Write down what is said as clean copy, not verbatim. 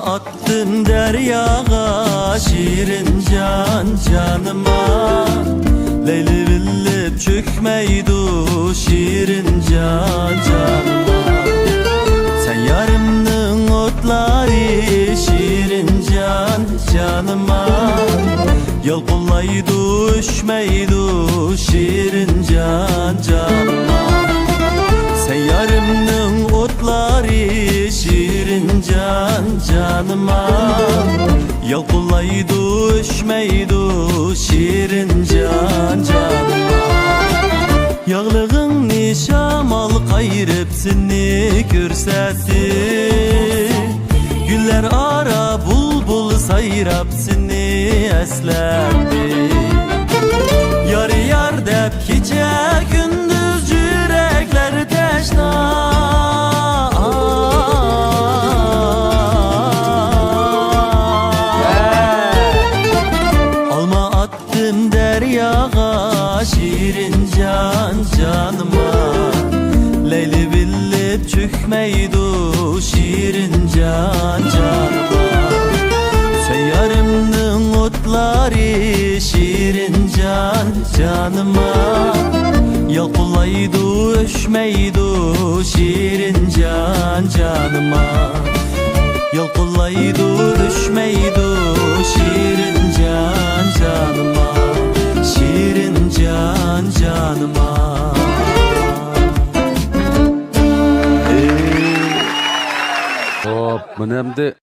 attın deryağa şirin can canıma. Leyli billip çökmeydu şirin can canıma. Sen yarımның otları şirin can canıma. Yol kullaydu üşmeydu şirin can canıma. Sen yarımның otları şirin can canıma. Yol kullaydu üşmeydu şirin can canıma. Yağlığın nişamal kayırıp seni görsetti. Güller ara bulbul sayrap seni eslerdi. Yar yar dep gece gündüz yürekler teşna. Alma attım deryağa şirin can canıma. Leyli billip çökmeydu şirin can canıma. Sen yarımның otları şirin can canıma. Yol kullaydu öşmeydu şirin can canıma. Yol kullaydu öşmeydu şirin can canıma. Şirin can canıma. Hop, menemde